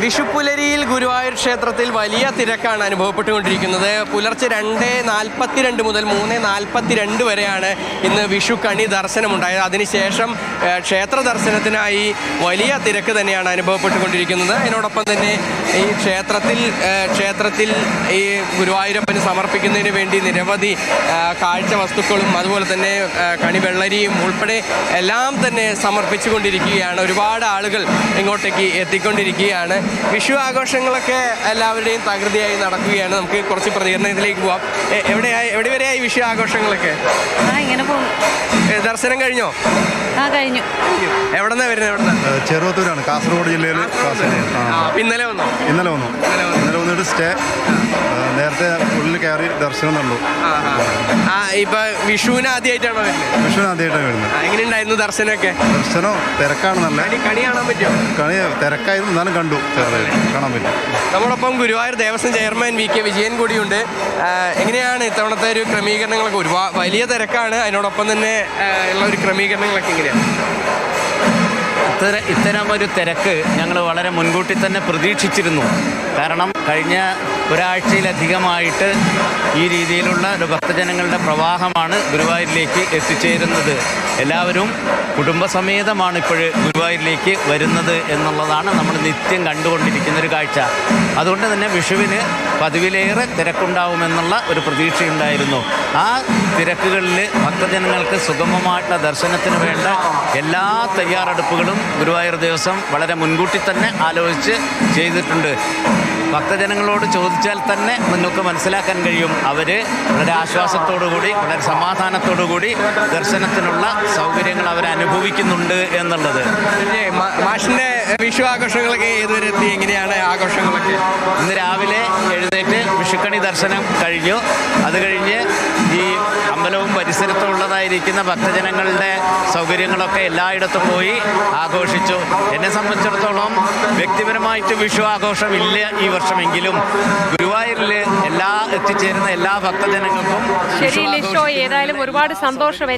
വിഷുപ്പുലരിയിൽ ഗുരുവായൂർ ക്ഷേത്രത്തിൽ വലിയ തിരക്കാണ് അനുഭവപ്പെട്ടുകൊണ്ടിരിക്കുന്നത്. പുലർച്ചെ 2:42 മുതൽ 3:42 വരെയാണ് ഇന്ന് വിഷു കണി ദർശനമുണ്ടായത്. അതിനുശേഷം ക്ഷേത്ര ദർശനത്തിനായി വലിയ തിരക്ക് തന്നെയാണ് അനുഭവപ്പെട്ടുകൊണ്ടിരിക്കുന്നത്. അതിനോടൊപ്പം തന്നെ ഈ ക്ഷേത്രത്തിൽ ഈ ഗുരുവായൂരപ്പന് സമർപ്പിക്കുന്നതിന് വേണ്ടി നിരവധി കാഴ്ച വസ്തുക്കളും അതുപോലെ തന്നെ കണിവെള്ളരിയും ഉൾപ്പെടെ എല്ലാം തന്നെ സമർപ്പിച്ചുകൊണ്ടിരിക്കുകയാണ്. ഒരുപാട് ആളുകൾ ഇങ്ങോട്ടേക്ക് എത്തിക്കൊണ്ടിരിക്കുകയാണ്. വിഷു ആഘോഷങ്ങളൊക്കെ എല്ലാവരുടെയും തകൃതിയായി നടക്കുകയാണ്. നമുക്ക് കുറച്ച് പ്രതികരണത്തിലേക്ക് പോവാം. എവിടെ വരെയായി വിഷു ആഘോഷങ്ങളൊക്കെ? ഇങ്ങനെ പോകും. ദർശനം കഴിഞ്ഞോ? കഴിഞ്ഞു. എവിടെന്നാ വരുന്നത്? ചെറുവത്തൂരാണ്, കാസർഗോഡ് ജില്ലയിൽ. ഇന്നലെ വന്നു. ഇന്നലെ വന്നിട്ട് സ്റ്റേ നേരത്തെ ഉള്ളിൽ കയറി ദർശനം കണ്ടു. ഇപ്പൊ വിഷുവിന് ആദ്യമായിട്ടാണോ വരുന്നത്? വിഷുവിന് ആദ്യമായിട്ടാണ് വരുന്നത്. എങ്ങനെയുണ്ടായിരുന്നു ദർശനമൊക്കെ? ദർശനം തിരക്കാണ്. നല്ല കണി കാണാൻ പറ്റുമോ? കണി തിരക്കായിരുന്നു, എന്നാലും കണ്ടു, കാണാൻ പറ്റും. നമ്മോടൊപ്പം ഗുരുവായൂർ ദേവസ്വം ചെയർമാൻ VK വിജയൻ കൂടിയുണ്ട്. എങ്ങനെയാണ് ഇത്തവണത്തെ ഒരു ക്രമീകരണങ്ങളൊക്കെ? വലിയ തിരക്കാണ്, അതിനോടൊപ്പം തന്നെ ഉള്ള ഒരു ക്രമീകരണങ്ങളൊക്കെ എങ്ങനെയാണ്? ഇത്തരമൊരു തിരക്ക് ഞങ്ങൾ വളരെ മുൻകൂട്ടി തന്നെ പ്രതീക്ഷിച്ചിരുന്നു. കാരണം കഴിഞ്ഞ ഒരാഴ്ചയിലധികമായിട്ട് ഈ രീതിയിലുള്ള ഒരു ഭക്തജനങ്ങളുടെ പ്രവാഹമാണ് ഗുരുവായൂരിലേക്ക് എത്തിച്ചേരുന്നത്. എല്ലാവരും കുടുംബസമേതമാണ് ഇപ്പോൾ ഗുരുവായൂരിലേക്ക് വരുന്നത് എന്നുള്ളതാണ് നമ്മൾ നിത്യം കണ്ടുകൊണ്ടിരിക്കുന്നൊരു കാഴ്ച. അതുകൊണ്ട് തന്നെ വിഷുവിന് പതിവിലേറെ തിരക്കുണ്ടാവുമെന്നുള്ള ഒരു പ്രതീക്ഷയുണ്ടായിരുന്നു. ആ തിരക്കുകളിൽ ഭക്തജനങ്ങൾക്ക് സുഗമമായിട്ടുള്ള ദർശനത്തിന് വേണ്ട എല്ലാ തയ്യാറെടുപ്പുകളും ഗുരുവായൂർ ദേവസ്വം വളരെ മുൻകൂട്ടി തന്നെ ആലോചിച്ച് ചെയ്തിട്ടുണ്ട്. ഭക്തജനങ്ങളോട് ചോദിച്ചാൽ തന്നെ നിങ്ങൾക്ക് മനസ്സിലാക്കാൻ കഴിയും, അവർ വളരെ ആശ്വാസത്തോടുകൂടി വളരെ സമാധാനത്തോടുകൂടി ദർശനത്തിനുള്ള സൗകര്യങ്ങൾ അവർ അനുഭവിക്കുന്നുണ്ട് എന്നുള്ളത്. മാഷിൻ്റെ വിഷു ആഘോഷങ്ങളൊക്കെ ഏതുവരെ എത്തി? എങ്ങനെയാണ് ആഘോഷങ്ങളൊക്കെ? ഇന്ന് രാവിലെ എഴുന്നേറ്റ് വിഷുക്കണി ദർശനം കഴിഞ്ഞു. അത് കഴിഞ്ഞ് ഈ അമ്പലവും പരിസരത്തും ഉള്ളതായിരിക്കുന്ന ഭക്തജനങ്ങളുടെ സൗകര്യങ്ങളൊക്കെ എല്ലായിടത്തും പോയി ആഘോഷിച്ചു. എന്നെ സംബന്ധിച്ചിടത്തോളം വ്യക്തിപരമായിട്ട് വിഷു ആഘോഷമില്ല ഈ വർഷമെങ്കിലും ഗുരുവായൂരിൽ എത്തിച്ചേരുന്ന എല്ലാ ഭക്തജനങ്ങൾക്കും ശരി ലിഷോ, ഏതായാലും ഒരുപാട് സന്തോഷം.